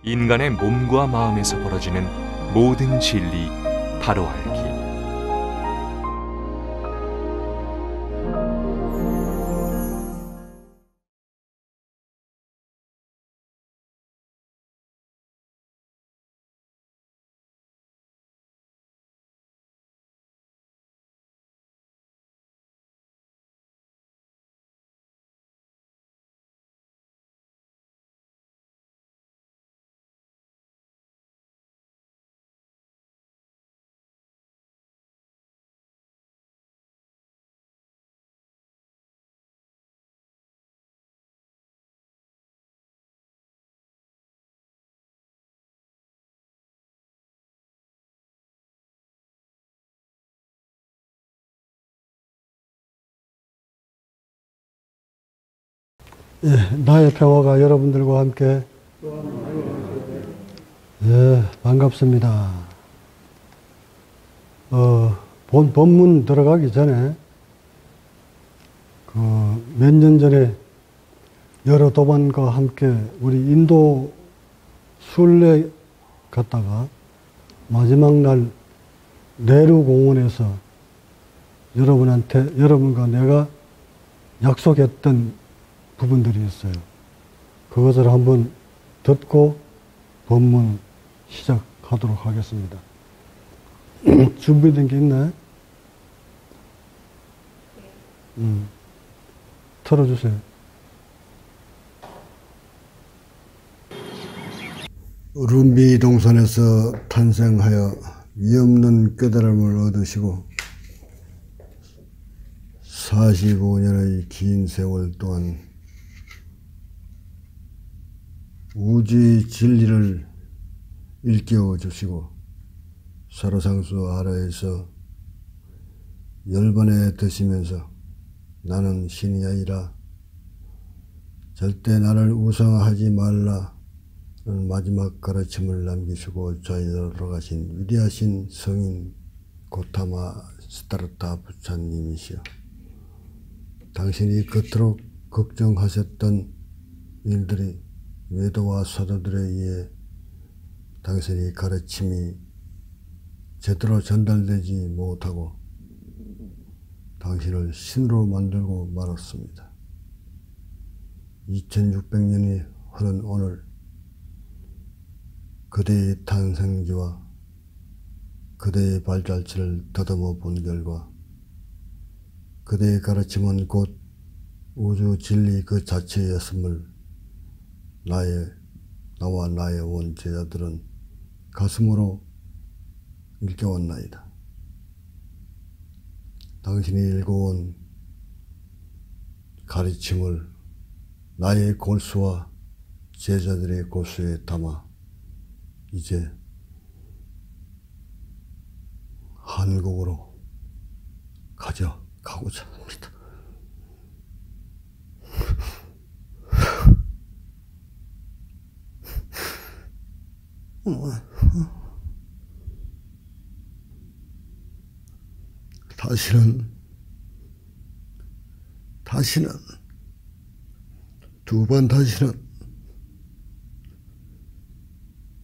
인간의 몸과 마음에서 벌어지는 모든 진리 바로 알기. 예, 나의 평화가 여러분들과 함께. 예, 반갑습니다. 본문 들어가기 전에 몇 년 전에 여러 도반과 함께 우리 인도 순례 갔다가 마지막 날 네루 공원에서 여러분과 내가 약속했던 부분들이 있어요. 그것을 한번 듣고 본문 시작하도록 하겠습니다. 준비된 게 있나요? 틀어주세요. 룸비 동산에서 탄생하여 위없는 깨달음을 얻으시고 45년의 긴 세월 동안 우주의 진리를 일깨워 주시고 사로상수 아래에서 열반에 드시면서 나는 신이 아니라 절대 나를 우상화하지 말라는 마지막 가르침을 남기시고 자유로 돌아가신 위대하신 성인 고타마 시다르타 부처님이시여, 당신이 그토록 걱정하셨던 일들이 외도와 사도들에 의해 당신의 가르침이 제대로 전달되지 못하고 당신을 신으로 만들고 말았습니다. 2600년이 흐른 오늘 그대의 탄생지와 그대의 발자취를 더듬어 본 결과 그대의 가르침은 곧 우주 진리 그 자체였음을 나와 나의 온 제자들은 가슴으로 일깨웠나이다. 당신이 읽어온 가르침을 나의 골수와 제자들의 골수에 담아 이제 한국으로 가져가고자 합니다. 다시는 두 번 다시는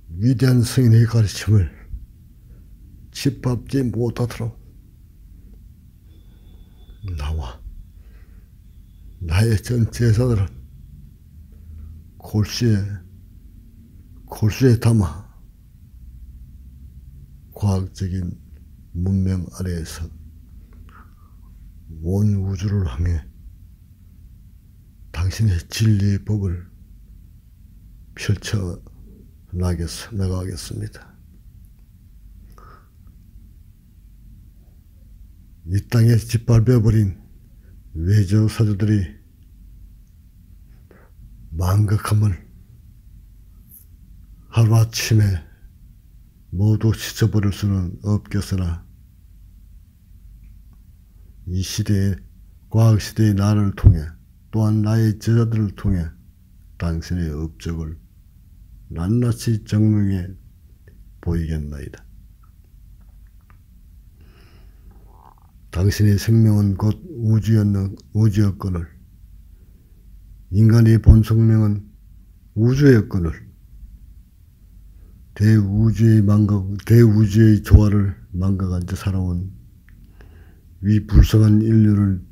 위대한 성인의 가르침을 짓밟지 못하도록 나와 나의 전 제자들은 골수에 담아 과학적인 문명 아래에서 온 우주를 향해 당신의 진리의 법을 펼쳐 나가겠습니다. 이 땅에 짓밟혀버린 외조 사조들이 망각함을 하루아침에 모두 씻어버릴 수는 없겠으나 이 시대의 과학시대의 나를 통해 또한 나의 제자들을 통해 당신의 업적을 낱낱이 정명해 보이겠나이다. 당신의 생명은 곧 우주였거늘 인간의 본 성명은 우주였거늘 대우주의 조화를 망각한 채 살아온 위 불쌍한 인류를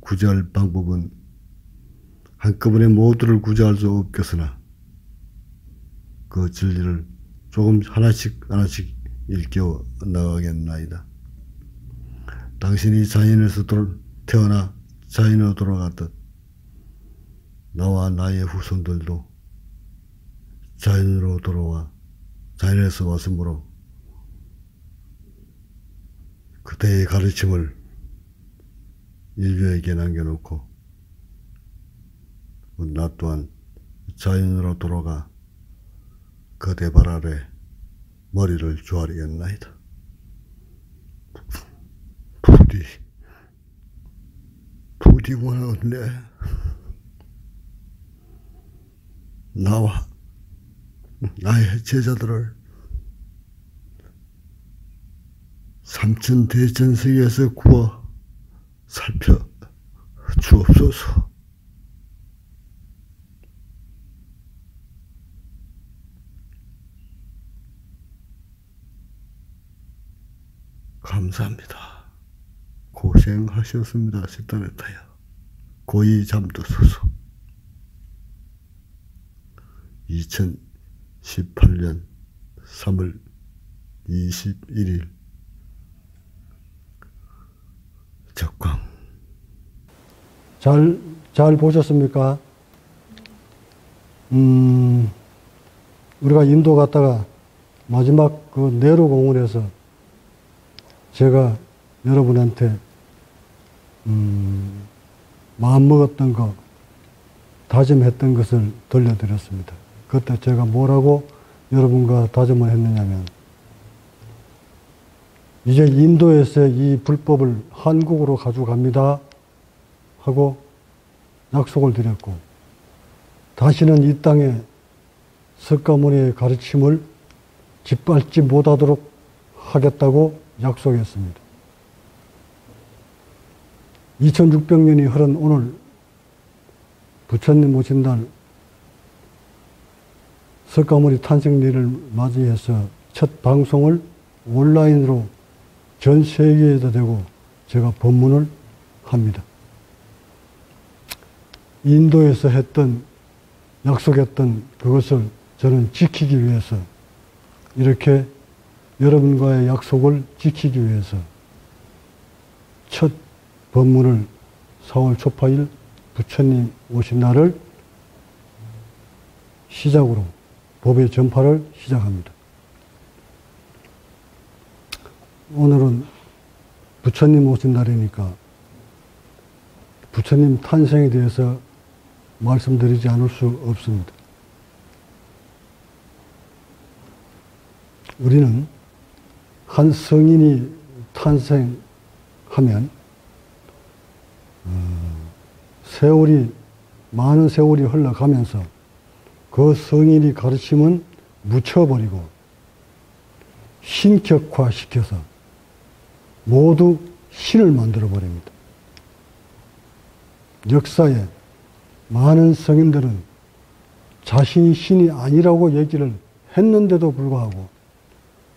구제할 방법은 한꺼번에 모두를 구제할 수 없겠으나 그 진리를 조금 하나씩 일깨워 나가겠나이다. 당신이 자연에서 태어나 자연으로 돌아갔듯 나와 나의 후손들도 자연으로 돌아와 자연에서 왔으므로 그대의 가르침을 인류에게 남겨놓고 나 또한 자연으로 돌아가 그대 발 아래 머리를 조아리겠나이다. 부디 원하건대 나와 나의 제자들을 삼천 대천세계에서 구워 살펴 주옵소서. 감사합니다. 고생하셨습니다. 식단에 타야 고이 잠드소서. 2018년 3월 21일 적광. 잘 보셨습니까? 우리가 인도 갔다가 마지막 그 네로 공원에서 제가 여러분한테 마음먹었던 거, 다짐했던 것을 들려드렸습니다. 그때 제가 뭐라고 여러분과 다짐을 했느냐면, 이제 인도에서의 이 불법을 한국으로 가져갑니다 하고 약속을 드렸고, 다시는 이 땅에 석가모니의 가르침을 짓밟지 못하도록 하겠다고 약속했습니다. 2600년이 흐른 오늘 부처님 오신 날 석가모니 탄생일을 맞이해서 첫 방송을 온라인으로 전 세계에도 되고 제가 법문을 합니다. 인도에서 약속했던 그것을 저는 지키기 위해서, 이렇게 여러분과의 약속을 지키기 위해서 첫 법문을 4월 초파일 부처님 오신 날을 시작으로 법의 전파를 시작합니다. 오늘은 부처님 오신 날이니까 부처님 탄생에 대해서 말씀드리지 않을 수 없습니다. 우리는 한 성인이 탄생하면 많은 세월이 흘러가면서 그 성인이 가르침은 묻혀버리고 신격화시켜서 모두 신을 만들어버립니다. 역사에 많은 성인들은 자신이 신이 아니라고 얘기를 했는데도 불구하고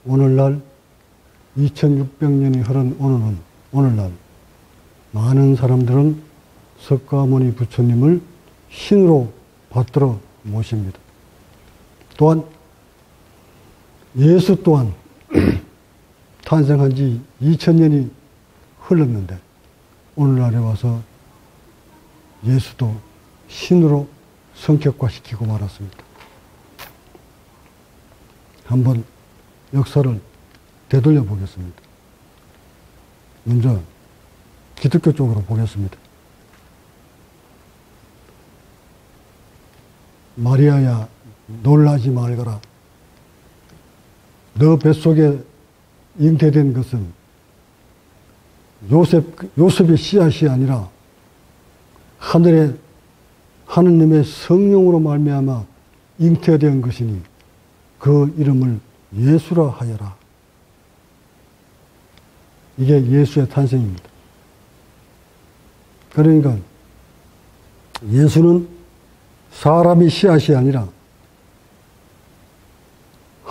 오늘날 2600년이 흐른 오늘날 많은 사람들은 석가모니 부처님을 신으로 받들어 모십니다. 또한 예수 또한 탄생한 지 2000년이 흘렀는데 오늘날에 와서 예수도 신으로 성격화시키고 말았습니다. 한번 역사를 되돌려 보겠습니다. 먼저 기독교 쪽으로 보겠습니다. 마리아야 놀라지 말거라. 너 뱃속에 잉태된 것은 요셉의 씨앗이 아니라 하느님의 성령으로 말미암아 잉태된 것이니 그 이름을 예수라 하여라. 이게 예수의 탄생입니다. 그러니까 예수는 사람이 씨앗이 아니라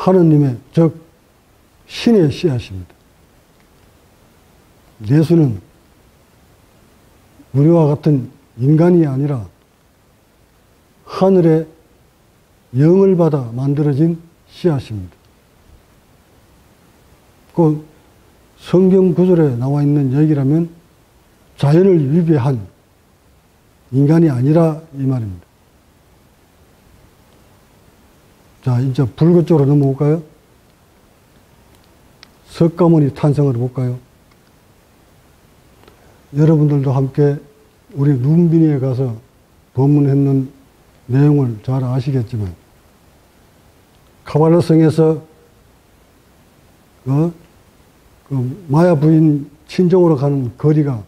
하느님의 즉 신의 씨앗입니다. 예수는 우리와 같은 인간이 아니라 하늘의 영을 받아 만들어진 씨앗입니다. 그 성경 구절에 나와 있는 얘기라면 자연을 위배한 인간이 아니라 이 말입니다. 자, 이제 불교 쪽으로 넘어올까요? 석가모니 탄생을 볼까요? 여러분들도 함께 우리 눈빈이에 가서 법문했는 내용을 잘 아시겠지만 카발라성에서 그 마야 부인 친정으로 가는 거리가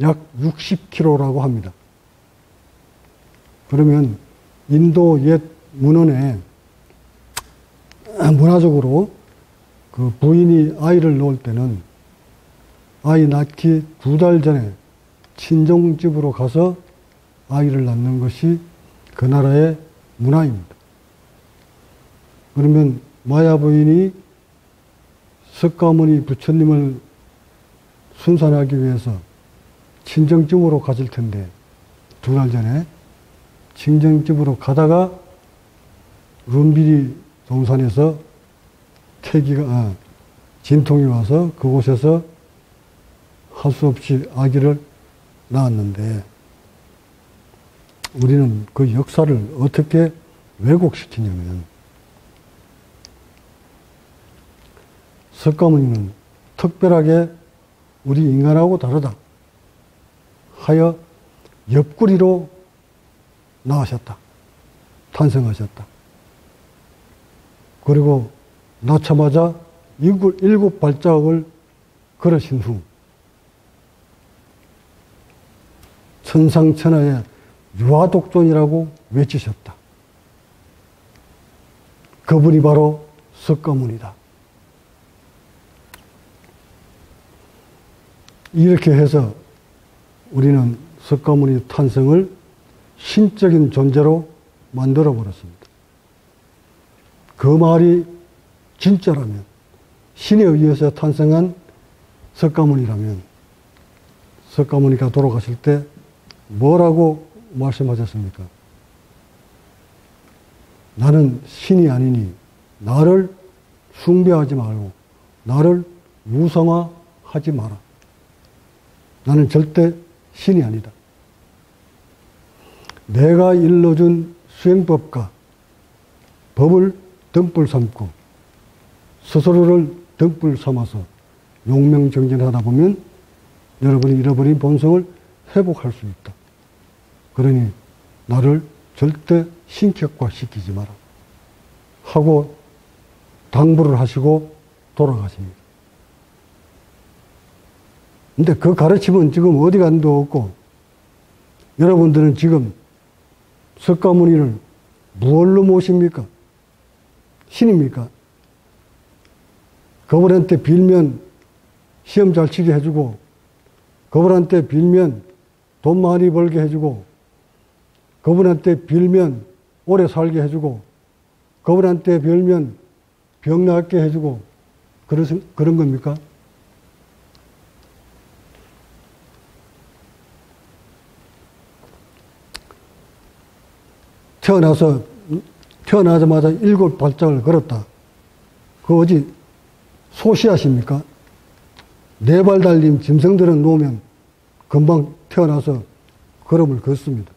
약 60km라고 합니다. 그러면 인도 옛 문헌에 문화적으로 그 부인이 아이를 놓을 때는 아이 낳기 2달 전에 친정집으로 가서 아이를 낳는 것이 그 나라의 문화입니다. 그러면 마야 부인이 석가모니 부처님을 순산하기 위해서 친정집으로 가질 텐데 2달 전에 친정집으로 가다가 룸비리 동산에서 진통이 와서 그곳에서 할 수 없이 아기를 낳았는데 우리는 그 역사를 어떻게 왜곡시키냐면 석가모니는 특별하게 우리 인간하고 다르다 하여 옆구리로 나으셨다. 탄생하셨다. 그리고 낳자마자 7발자국을 걸으신 후 천상천하의 유아독존이라고 외치셨다. 그분이 바로 석가모니다. 이렇게 해서 우리는 석가모니 탄생을 신적인 존재로 만들어 버렸습니다. 그 말이 진짜라면, 신에 의해서 탄생한 석가모니라면 석가모니가 돌아가실 때 뭐라고 말씀하셨습니까? 나는 신이 아니니 나를 숭배하지 말고 나를 우상화하지 마라. 나는 절대 신이 아니다. 내가 일러준 수행법과 법을 등불 삼고 스스로를 등불 삼아서 용명정진하다 보면 여러분이 잃어버린 본성을 회복할 수 있다. 그러니 나를 절대 신격화시키지 마라 하고 당부를 하시고 돌아가십니다. 근데 그 가르침은 지금 어디 간도 없고 여러분들은 지금 석가모니를 무엇로 모십니까? 신입니까? 그분한테 빌면 시험 잘 치게 해주고 그분한테 빌면 돈 많이 벌게 해주고 그분한테 빌면 오래 살게 해주고 그분한테 빌면 병 낫게 해주고 그런 겁니까? 태어나자마자 7발짝을 걸었다. 그거 어디 소시하십니까? 4발 달린 짐승들은 놓으면 금방 태어나서 걸음을 걷습니다.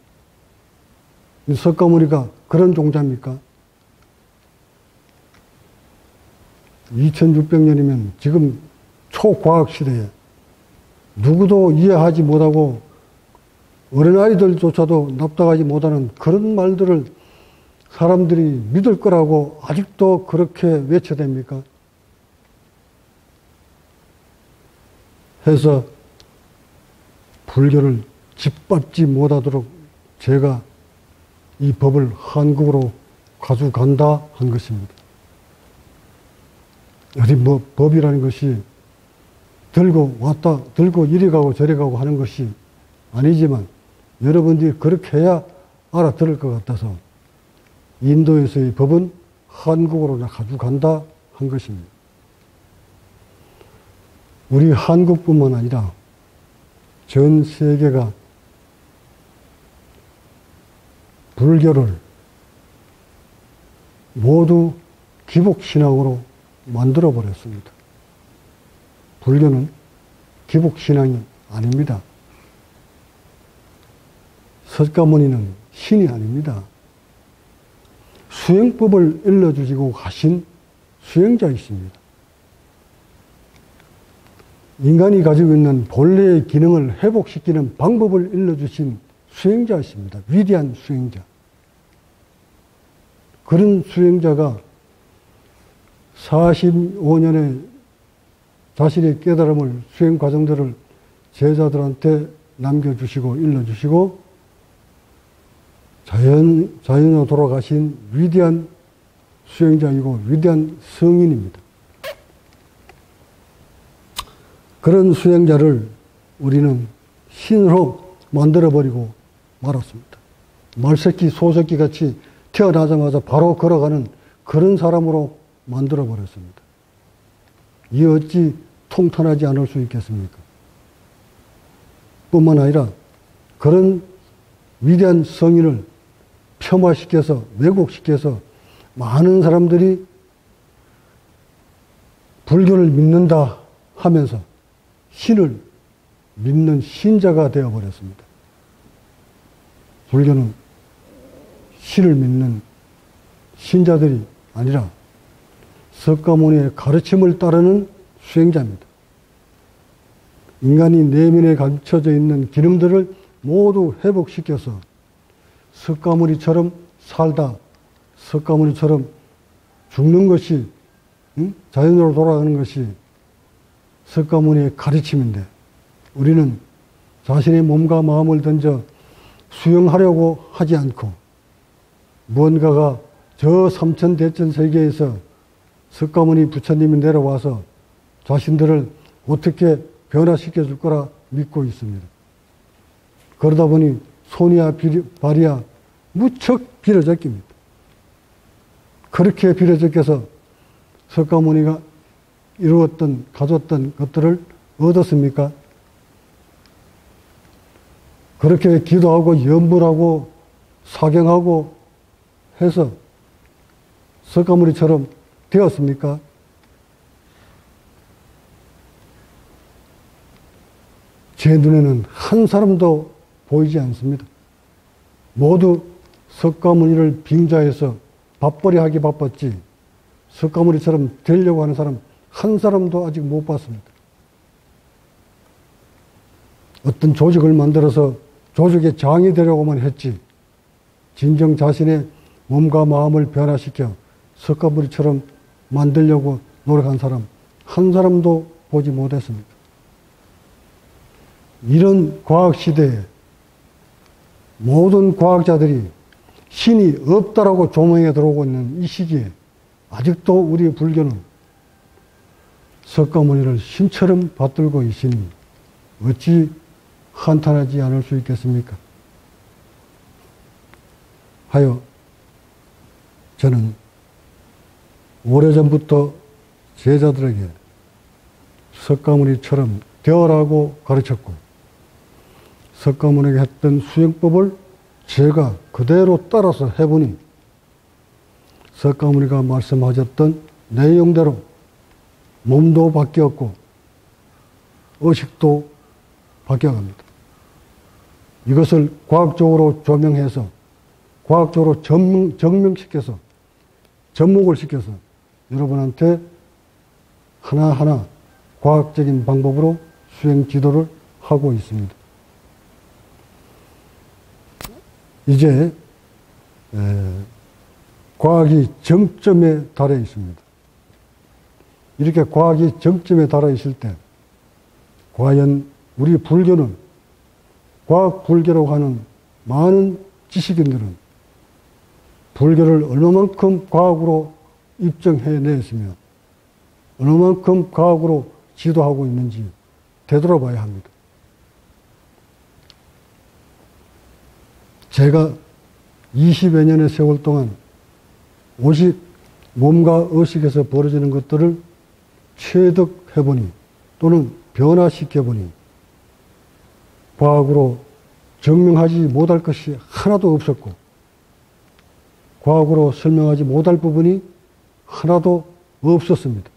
석가모니가 그런 종자입니까? 2600년이면 지금 초과학 시대에 누구도 이해하지 못하고 어린아이들조차도 납득하지 못하는 그런 말들을 사람들이 믿을 거라고 아직도 그렇게 외쳐댑니까? 해서 불교를 짓밟지 못하도록 제가 이 법을 한국으로 가져간다 한 것입니다. 어디 뭐 법이라는 것이 들고 왔다, 들고 이리 가고 저리 가고 하는 것이 아니지만 여러분들이 그렇게 해야 알아들을 것 같아서 인도에서의 법은 한국으로 가져간다 한 것입니다. 우리 한국뿐만 아니라 전 세계가 불교를 모두 기복신앙으로 만들어버렸습니다. 불교는 기복신앙이 아닙니다. 석가모니는 신이 아닙니다. 수행법을 일러주시고 가신 수행자이십니다. 인간이 가지고 있는 본래의 기능을 회복시키는 방법을 일러주신 수행자이십니다. 위대한 수행자. 그런 수행자가 45년의 자신의 깨달음을, 수행 과정들을 제자들한테 남겨주시고 일러주시고 자연으로 돌아가신 위대한 수행자이고 위대한 성인입니다. 그런 수행자를 우리는 신으로 만들어버리고 말았습니다. 말새끼, 소새끼 같이 태어나자마자 바로 걸어가는 그런 사람으로 만들어버렸습니다. 이 어찌 통탄하지 않을 수 있겠습니까? 뿐만 아니라 그런 위대한 성인을 폄하시켜서 왜곡시켜서 많은 사람들이 불교를 믿는다 하면서 신을 믿는 신자가 되어버렸습니다. 불교는 신을 믿는 신자들이 아니라 석가모니의 가르침을 따르는 수행자입니다. 인간이 내면에 감춰져 있는 기름들을 모두 회복시켜서 석가모니처럼 살다, 석가모니처럼 죽는 것이, 자연으로 돌아가는 것이 석가모니의 가르침인데, 우리는 자신의 몸과 마음을 던져 수용하려고 하지 않고 무언가가 저 삼천대천 세계에서 석가모니 부처님이 내려와서 자신들을 어떻게 변화시켜 줄 거라 믿고 있습니다. 그러다 보니 손이야 발이야 무척 비려적깁니다. 그렇게 비려적겨서 석가모니가 이루었던, 가졌던 것들을 얻었습니까? 그렇게 기도하고 염불하고 사경하고 해서 석가모니처럼 되었습니까? 제 눈에는 한 사람도 보이지 않습니다. 모두 석가모니를 빙자해서 밥벌이 하기 바빴지 석가모니처럼 되려고 하는 사람 한 사람도 아직 못 봤습니다. 어떤 조직을 만들어서 조직의 장이 되려고만 했지 진정 자신의 몸과 마음을 변화시켜 석가모니처럼 만들려고 노력한 사람 한 사람도 보지 못했습니다. 이런 과학시대에 모든 과학자들이 신이 없다라고 조명에 들어오고 있는 이 시기에 아직도 우리 불교는 석가모니를 신처럼 받들고 있으니 어찌 한탄하지 않을 수 있겠습니까? 하여 저는 오래전부터 제자들에게 석가모니처럼 되어라고 가르쳤고 석가모니가 했던 수행법을 제가 그대로 따라서 해보니 석가모니가 말씀하셨던 내용대로 몸도 바뀌었고 의식도 바뀌어갑니다. 이것을 과학적으로 조명해서 과학적으로 증명시켜서 접목을 시켜서 여러분한테 하나하나 과학적인 방법으로 수행 지도를 하고 있습니다. 이제 과학이 정점에 달해 있습니다. 이렇게 과학이 정점에 달해 있을 때 과연 우리 불교는 과학 불교라고 하는 많은 지식인들은 불교를 얼마만큼 과학으로 입증해냈으며 얼마만큼 과학으로 지도하고 있는지 되돌아봐야 합니다. 제가 20여 년의 세월 동안 오직 몸과 의식에서 벌어지는 것들을 체득해보니 또는 변화시켜보니 과학으로 증명하지 못할 것이 하나도 없었고 과학으로 설명하지 못할 부분이 하나도 없었습니다.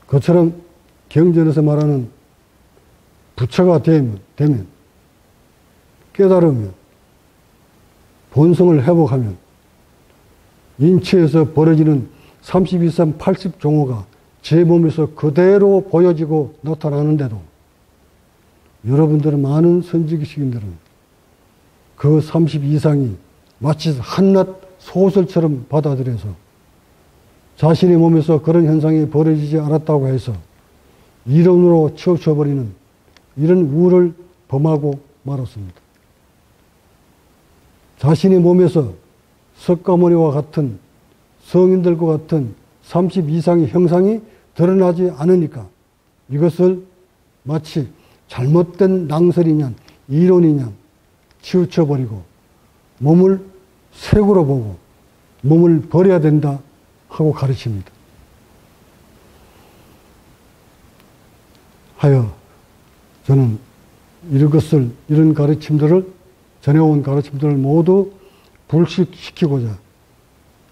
그처럼 경전에서 말하는 부처가 되면 깨달으면 본성을 회복하면 인체에서 벌어지는 32산 80종호가 제 몸에서 그대로 보여지고 나타나는데도 여러분들은 많은 선지기식인들은 그 30 이상이 마치 한낱 소설처럼 받아들여서 자신의 몸에서 그런 현상이 벌어지지 않았다고 해서 이론으로 치우쳐버리는 이런 우를 범하고 말았습니다. 자신의 몸에서 석가모니와 같은 성인들과 같은 30 이상의 형상이 드러나지 않으니까 이것을 마치 잘못된 낭설이냐 이론이냐 치우쳐버리고 몸을 색으로 보고 몸을 버려야 된다 하고 가르칩니다. 하여 저는 이런 가르침들을 전해온 가르침들을 모두 불식시키고자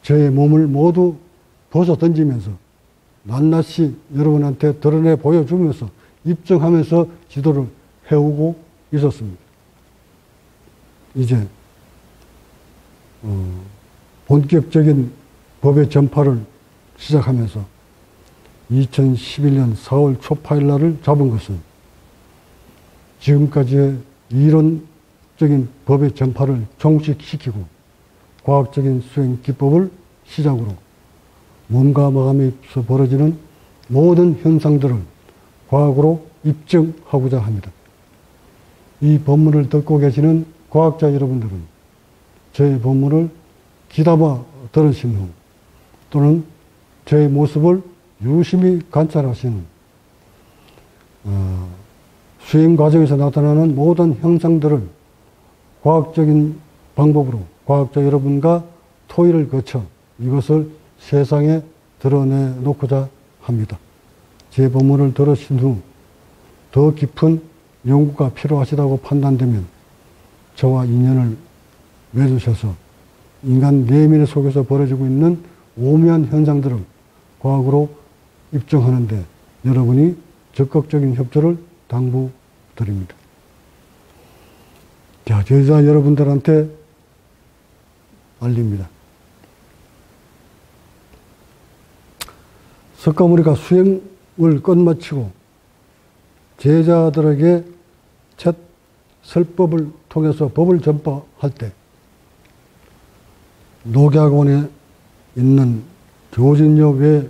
저의 몸을 모두 벗어 던지면서 낱낱이 여러분한테 드러내 보여주면서 입증하면서 지도를 해오고 있었습니다. 이제 본격적인 법의 전파를 시작하면서 2011년 4월 초파일 날을 잡은 것은 지금까지의 이론적인 법의 전파를 종식시키고 과학적인 수행 기법을 시작으로 몸과 마음에서 벌어지는 모든 현상들을 과학으로 입증하고자 합니다. 이 법문을 듣고 계시는 과학자 여러분들은 저의 법문을 귀담아 들으신 후 또는 저의 모습을 유심히 관찰하시는 수행 과정에서 나타나는 모든 형상들을 과학적인 방법으로 과학자 여러분과 토의를 거쳐 이것을 세상에 드러내놓고자 합니다. 제 법문을 들으신 후 더 깊은 연구가 필요하시다고 판단되면 저와 인연을 맺으셔서 인간 내면 속에서 벌어지고 있는 오묘한 현상들을 과학으로 입증하는데 여러분이 적극적인 협조를 당부드립니다. 자, 제자 여러분들한테 알립니다. 석가모니가 수행을 끝마치고 제자들에게 첫 설법을 통해서 법을 전파할 때 녹약원에 있는 조진녀 외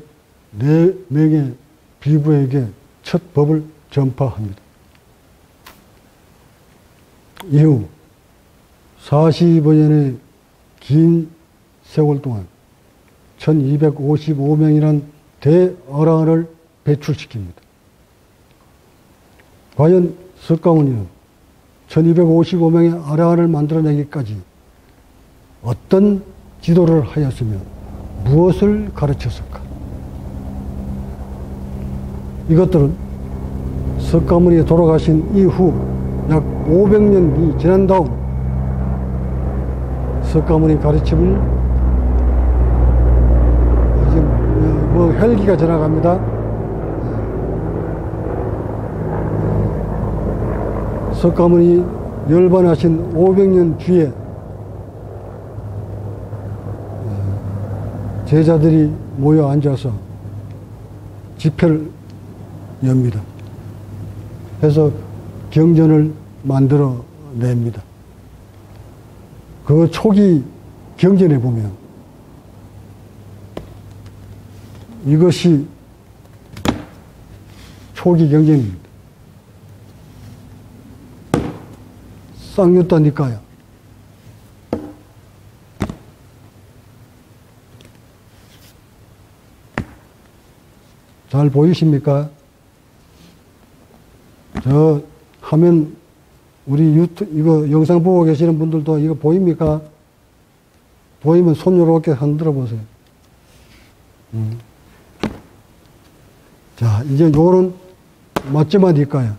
4명의 비부에게 첫 법을 전파합니다. 이후 40여 년의 긴 세월 동안 1255명이란 대어랑을 배출시킵니다. 과연 석가모니는 1255명의 아랑을 만들어내기까지 어떤 지도를 하였으며 무엇을 가르쳤을까? 이것들은 석가모니 돌아가신 이후 약 500년이 지난 다음 석가모니 가르침을 지금 뭐 헬기가 지나갑니다. 석가모니 열반하신 500년 뒤에 제자들이 모여 앉아서 집회를 엽니다. 해서 경전을 만들어 냅니다. 그 초기 경전에 보면 이것이 초기 경전입니다. 쌍유따니까요. 잘 보이십니까? 저 화면 우리 이거 영상 보고 계시는 분들도 이거 보입니까? 보이면 손 요렇게 흔들어 보세요. 자, 이제 요런 맞지마 니까야.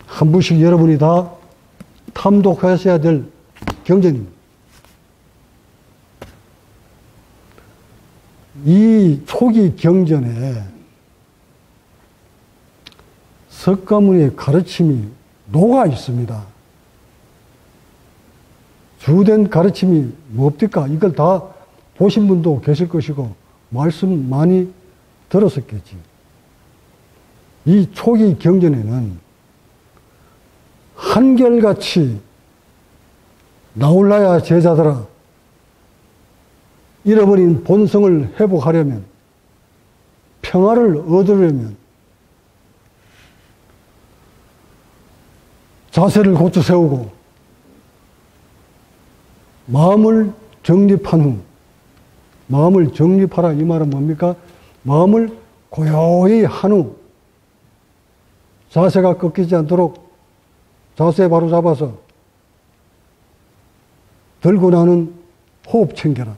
한 분씩 여러분이 다 탐독하셔야 될 경전입니다. 이 초기 경전에 석가모니의 가르침이 녹아 있습니다. 주된 가르침이 뭡니까? 이걸 다 보신 분도 계실 것이고 말씀 많이 들었었겠지. 이 초기 경전에는 한결같이 나올라야 제자들아, 잃어버린 본성을 회복하려면, 평화를 얻으려면 자세를 고쳐 세우고 마음을 정립한 후, 마음을 정립하라 이 말은 뭡니까? 마음을 고요히 한 후 자세가 꺾이지 않도록 자세 바로 잡아서 들고 나는 호흡 챙겨라.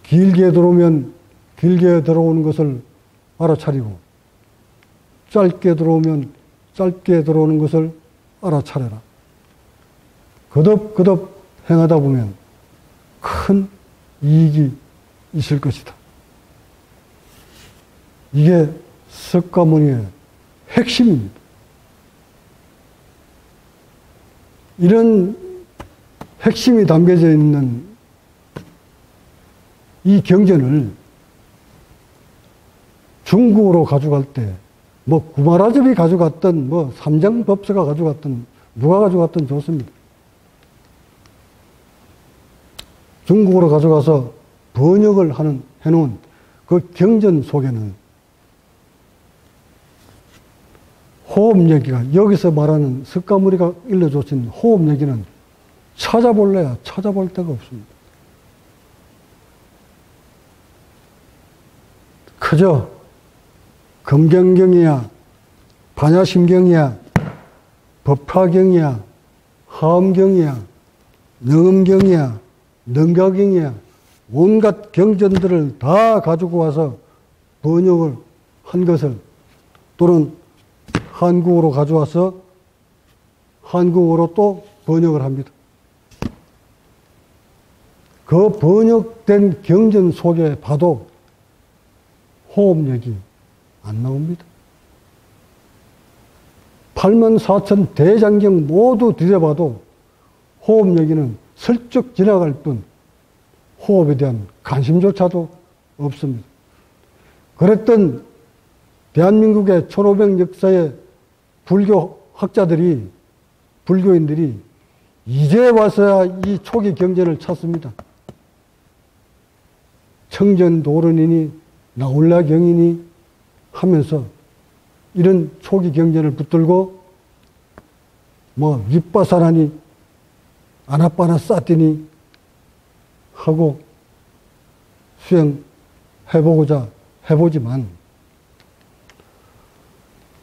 길게 들어오면 길게 들어오는 것을 알아차리고 짧게 들어오면 짧게 들어오는 것을 알아차려라. 거듭거듭 행하다 보면 큰 이익이 있을 것이다. 이게 석가모니의 핵심입니다. 이런 핵심이 담겨져 있는 이 경전을 중국으로 가져갈 때, 뭐 구마라접이 가져갔던, 뭐 삼장법사가 가져갔던, 누가 가져갔던 좋습니다. 중국으로 가져가서 번역을 해놓은 그 경전 속에는 호흡얘기가, 여기서 말하는 석가모니가 일러주신 호흡얘기는 찾아볼래야 찾아볼 데가 없습니다. 그저 금경경이야, 반야심경이야, 법화경이야, 하엄경이야, 능음경이야, 능가경이야, 온갖 경전들을 다 가지고 와서 번역을 한 것을, 또는 한국어로 가져와서 한국어로 또 번역을 합니다. 그 번역된 경전 속에 봐도 호흡력이 안 나옵니다. 84,000 대장경 모두 들여봐도 호흡력이는 슬쩍 지나갈 뿐 호흡에 대한 관심조차도 없습니다. 그랬던 대한민국의 1500 역사의 불교 학자들이, 불교인들이 이제 와서야 이 초기 경전을 찾습니다. 청전도론이니 나홀라경이니 하면서 이런 초기 경전을 붙들고 뭐 윗바사라니 아나빠나싸띠니 하고 수행해보고자 해보지만,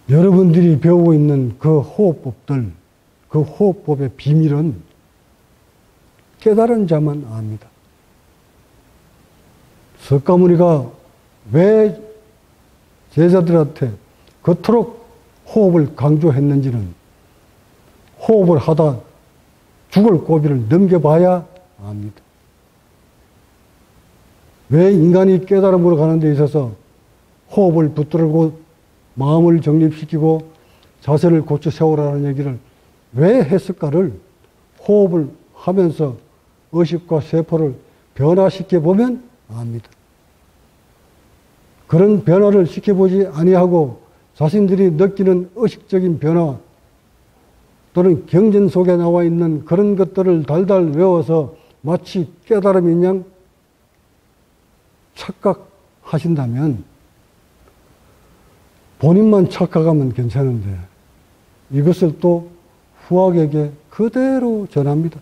여러분들이 배우고 있는 그 호흡법들, 그 호흡법의 비밀은 깨달은 자만 압니다. 석가모니가 왜 제자들한테 그토록 호흡을 강조했는지는 호흡을 하다 죽을 고비를 넘겨봐야 압니다. 왜 인간이 깨달음으로 가는 데 있어서 호흡을 붙들고 마음을 정립시키고 자세를 고쳐 세우라는 얘기를 왜 했을까를 호흡을 하면서 의식과 세포를 변화시켜 보면 압니다. 그런 변화를 시켜보지 아니하고 자신들이 느끼는 의식적인 변화 또는 경전 속에 나와 있는 그런 것들을 달달 외워서 마치 깨달음인 양 착각하신다면 본인만 착각하면 괜찮은데 이것을 또 후학에게 그대로 전합니다.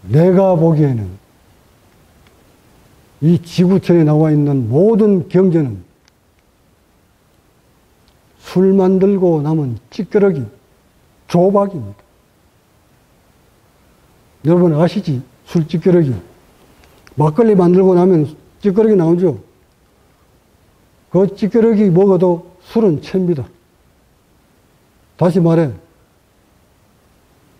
내가 보기에는 이 지구촌에 나와 있는 모든 경전은 술 만들고 남은 찌꺼러기, 조박입니다. 여러분 아시지? 술 찌꺼러기. 막걸리 만들고 나면 찌꺼러기 나오죠? 그 찌꺼러기 먹어도 술은 챕니다. 다시 말해,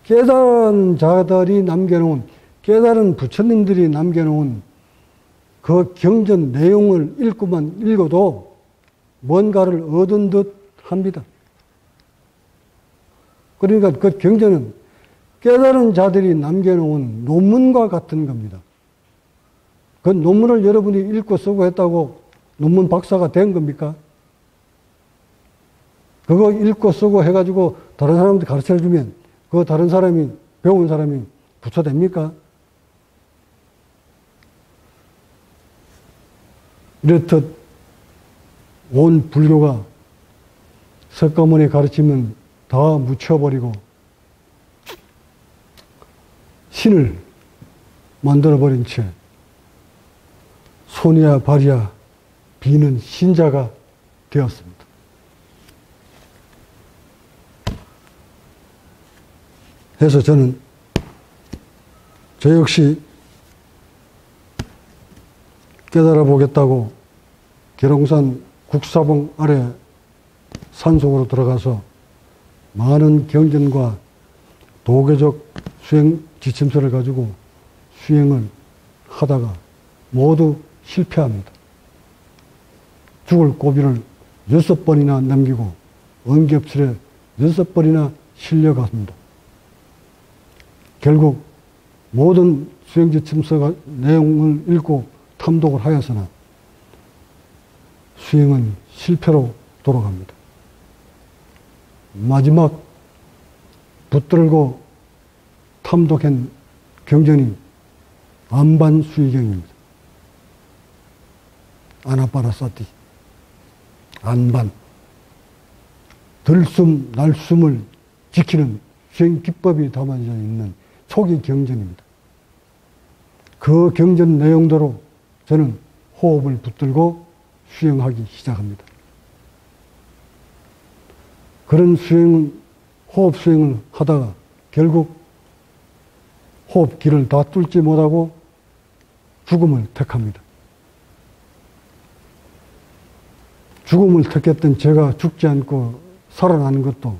깨달은 자들이 남겨놓은, 깨달은 부처님들이 남겨놓은 그 경전 내용을 읽어도 뭔가를 얻은 듯 합니다. 그러니까 그 경전은 깨달은 자들이 남겨놓은 논문과 같은 겁니다. 그 논문을 여러분이 읽고 쓰고 했다고 논문 박사가 된 겁니까? 그거 읽고 쓰고 해가지고 다른 사람한테 가르쳐 주면 그 다른 사람이, 배운 사람이 부처 됩니까? 이렇듯 온 불교가 석가모니 가르치면 다 묻혀버리고 신을 만들어버린 채 손이야 발이야 비는 신자가 되었습니다. 그래서 저는 저 역시 깨달아 보겠다고 계룡산 국사봉 아래 산속으로 들어가서 많은 경전과 도교적 수행 지침서를 가지고 수행을 하다가 모두 실패합니다. 죽을 고비를 6번이나 넘기고 응급실에 6번이나 실려갔습니다. 결국 모든 수행 지침서 내용을 읽고 탐독을 하였으나 수행은 실패로 돌아갑니다. 마지막 붙들고 탐독한 경전이 안반수의경입니다. 아나파나사티. 안반. 들숨, 날숨을 지키는 수행 기법이 담아져 있는 초기 경전입니다. 그 경전 내용대로 저는 호흡을 붙들고 수행하기 시작합니다. 그런 호흡 수행을 하다가 결국 호흡기를 다 뚫지 못하고 죽음을 택합니다. 죽음을 택했던 제가 죽지 않고 살아나는 것도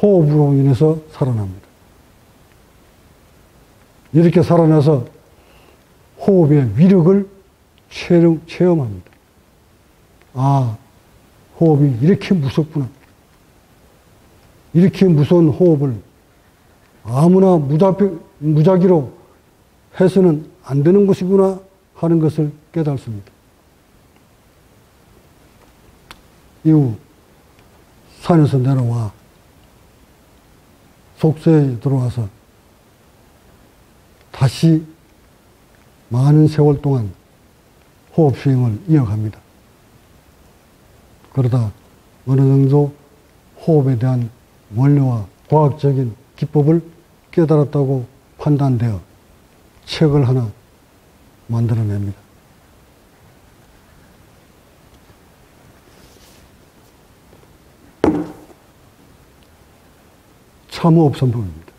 호흡으로 인해서 살아납니다. 이렇게 살아나서 호흡의 위력을 체험합니다. 아, 호흡이 이렇게 무섭구나. 이렇게 무서운 호흡을 아무나 무작위로 해서는 안 되는 것이구나 하는 것을 깨닫습니다. 이후 산에서 내려와 속세에 들어와서 다시 많은 세월 동안 호흡 수행을 이어갑니다. 그러다 어느 정도 호흡에 대한 원리와 과학적인 기법을 깨달았다고 판단되어 책을 하나 만들어냅니다. 참호흡 선법입니다.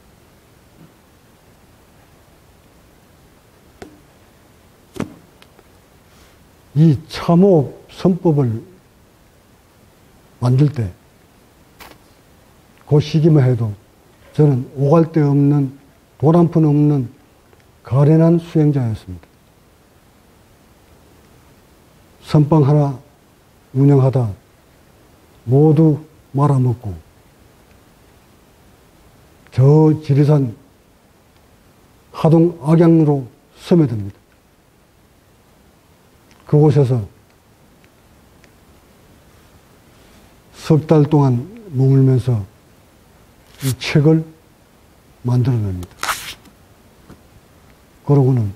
이 참호흡 선법을 만들 때 그 시기만 해도 저는 오갈 데 없는, 돈 한 푼 없는 가련한 수행자였습니다. 선방 하나 운영하다 모두 말아먹고 저 지리산 하동 악양으로 스며듭니다. 그곳에서 석 달 동안 머물면서 이 책을 만들어냅니다. 그러고는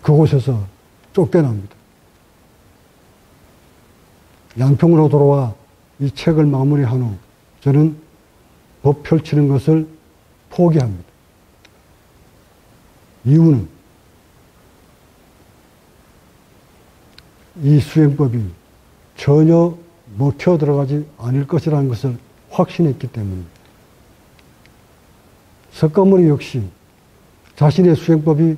그곳에서 쫓겨납니다. 양평으로 돌아와 이 책을 마무리한 후 저는 법 펼치는 것을 포기합니다. 이유는 이 수행법이 전혀 먹혀 들어가지 않을 것이라는 것을 확신했기 때문입니다. 석가모니 역시 자신의 수행법이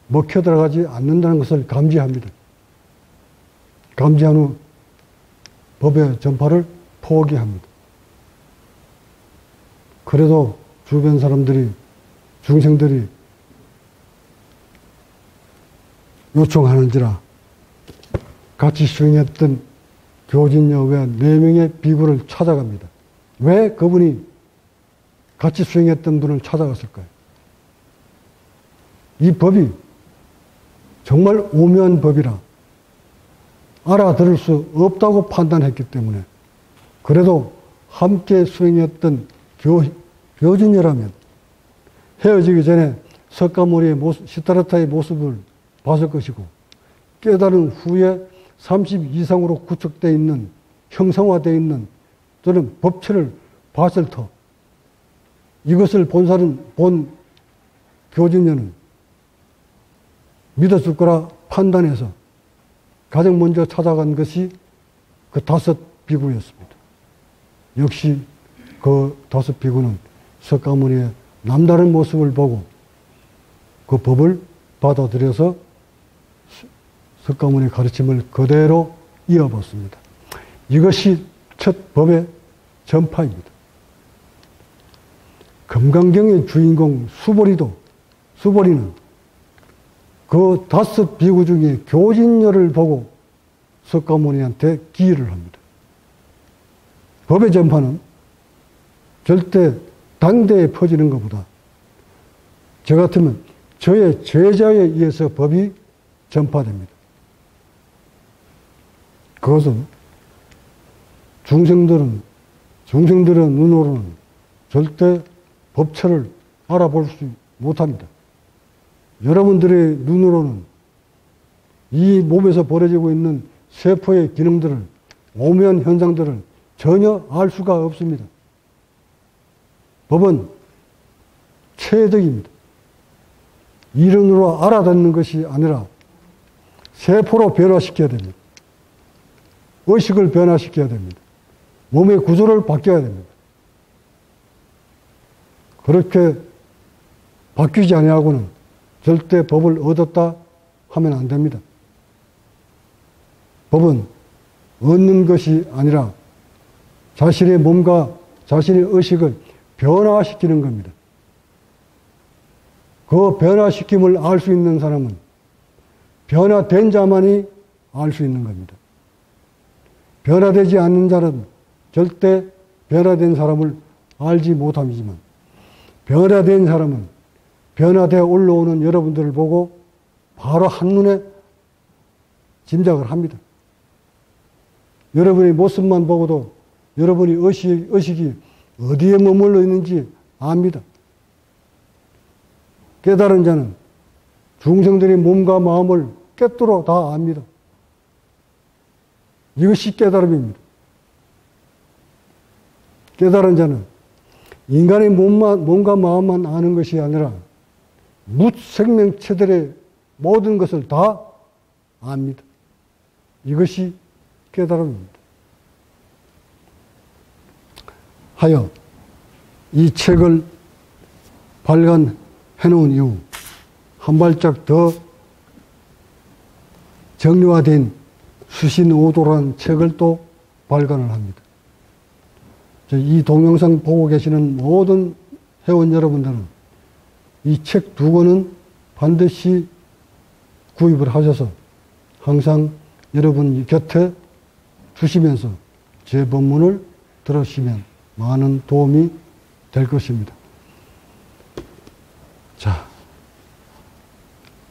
먹혀 들어가지 않는다는 것을 감지합니다. 감지한 후 법의 전파를 포기합니다. 그래도 주변 사람들이, 중생들이 요청하는지라 같이 수행했던 교진녀 외 4명의 비구를 찾아갑니다. 왜 그분이 같이 수행했던 분을 찾아갔을까요? 이 법이 정말 오묘한 법이라 알아들을 수 없다고 판단했기 때문에, 그래도 함께 수행했던 교진녀라면 헤어지기 전에 석가모니의 시타르타의 모습을 봤을 것이고, 깨달은 후에 30 이상으로 구축되어 있는, 형상화되어 있는 또는 법체를 봤을 터, 이것을 본 교진녀는 믿었을 거라 판단해서 가장 먼저 찾아간 것이 그 5 비구였습니다. 역시 그 5 비구는 석가모니의 남다른 모습을 보고 그 법을 받아들여서 석가모니의 가르침을 그대로 이어봤습니다. 이것이 첫 법의 전파입니다. 금강경의 주인공 수보리는 그 5 비구 중에 교진녀를 보고 석가모니한테 기의를 합니다. 법의 전파는 절대 당대에 퍼지는 것보다 저 같으면 저의 제자에 의해서 법이 전파됩니다. 그것은 중생들의 눈으로는 절대 법체를 알아볼 수 못합니다. 여러분들의 눈으로는 이 몸에서 벌어지고 있는 세포의 기능들을, 오묘한 현상들을 전혀 알 수가 없습니다. 법은 체득입니다. 이론으로 알아듣는 것이 아니라 세포로 변화시켜야 됩니다. 의식을 변화시켜야 됩니다. 몸의 구조를 바뀌어야 됩니다. 그렇게 바뀌지 아니하고는 절대 법을 얻었다 하면 안 됩니다. 법은 얻는 것이 아니라 자신의 몸과 자신의 의식을 변화시키는 겁니다. 그 변화시킴을 알 수 있는 사람은 변화된 자만이 알 수 있는 겁니다. 변화되지 않는 자는 절대 변화된 사람을 알지 못함이지만, 변화된 사람은 변화되어 올라오는 여러분들을 보고 바로 한눈에 짐작을 합니다. 여러분의 모습만 보고도 여러분의 의식이 어디에 머물러 있는지 압니다. 깨달은 자는 중생들의 몸과 마음을 꿰뚫어 다 압니다. 이것이 깨달음입니다. 깨달은 자는 인간의 몸과 마음만 아는 것이 아니라 뭇생명체들의 모든 것을 다 압니다. 이것이 깨달음입니다. 하여 이 책을 발간해 놓은 이후 한 발짝 더 정리화된 수신오도라는 책을 또 발간을 합니다. 이 동영상 보고 계시는 모든 회원 여러분들은 이 책 2권은 반드시 구입을 하셔서 항상 여러분 곁에 두시면서 제 법문을 들으시면 많은 도움이 될 것입니다. 자,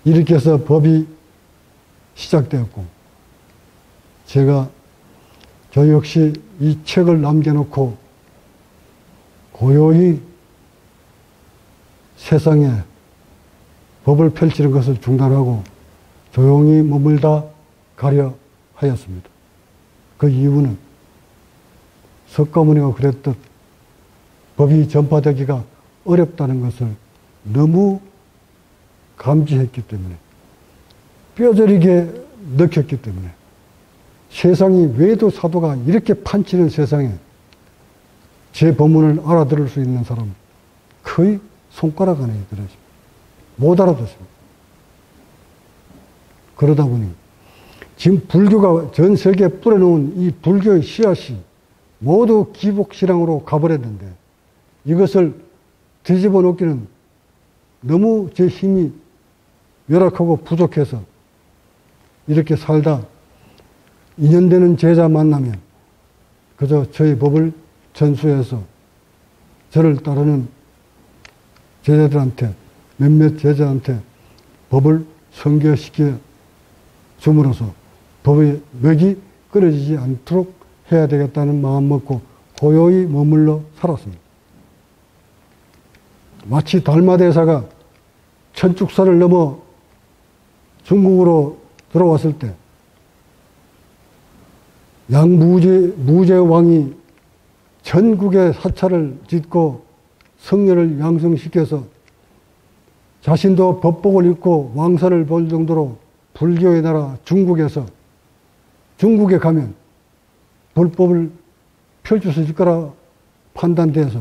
이렇게 해서 법이 시작되었고, 제가 저 역시 이 책을 남겨놓고 고요히 세상에 법을 펼치는 것을 중단하고 조용히 머물다 가려 하였습니다. 그 이유는 석가모니가 그랬듯 법이 전파되기가 어렵다는 것을 너무 감지했기 때문에, 뼈저리게 느꼈기 때문에, 세상이 외도 사도가 이렇게 판치는 세상에 제 법문을 알아들을 수 있는 사람 거의 손가락 안에 들어있습니다. 못 알아듣습니다. 그러다 보니 지금 불교가 전 세계에 뿌려놓은 이 불교의 씨앗이 모두 기복신앙으로 가버렸는데 이것을 뒤집어 놓기는 너무 제 힘이 열악하고 부족해서 이렇게 살다 인연되는 제자 만나면 그저 저희 법을 전수해서 저를 따르는 제자들한테 몇몇 제자한테 법을 선교시켜 줌으로써 법의 맥이 끊어지지 않도록 해야 되겠다는 마음 먹고 고요히 머물러 살았습니다. 마치 달마대사가 천축사를 넘어 중국으로 들어왔을 때 양무제 왕이 전국에 사찰을 짓고 성녀를 양성시켜서 자신도 법복을 입고 왕선을 볼 정도로 불교의 나라 중국에서 중국에 가면 불법을 펼칠 수 있을 거라 판단돼서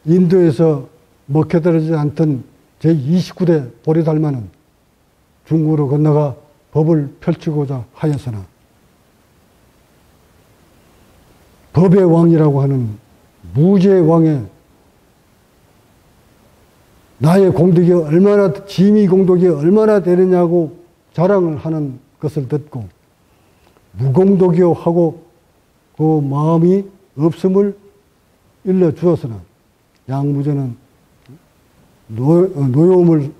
인도에서 먹혀들지 않던 제29대 보리달마는 중국으로 건너가 법을 펼치고자 하였으나 법의 왕이라고 하는 무제의 왕의 나의 공덕이 얼마나, 지미 공덕이 얼마나 되느냐고 자랑을 하는 것을 듣고 무공덕이요 하고 그 마음이 없음을 일러주었으나 양무제는 노여움을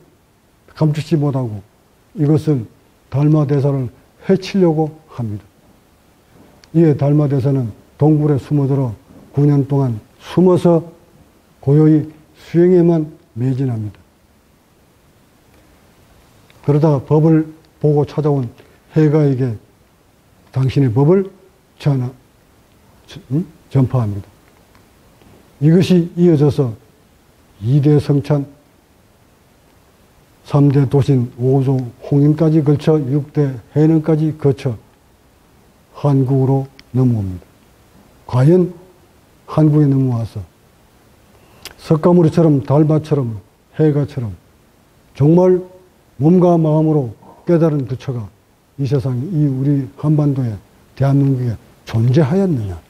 감추지 못하고 이것을 달마대사를 해치려고 합니다. 이에 달마대사는 동굴에 숨어들어 9년 동안 숨어서 고요히 수행에만 매진합니다. 그러다가 법을 보고 찾아온 해가에게 당신의 법을 전파합니다. 이것이 이어져서 2대 성찬, 3대 도신, 5조 홍인까지 걸쳐 6대 해능까지 거쳐 한국으로 넘어옵니다. 과연 한국에 넘어와서 석가모니처럼 달마처럼 해가처럼 정말 몸과 마음으로 깨달은 부처가 이 세상에, 이 우리 한반도에, 대한민국에 존재하였느냐.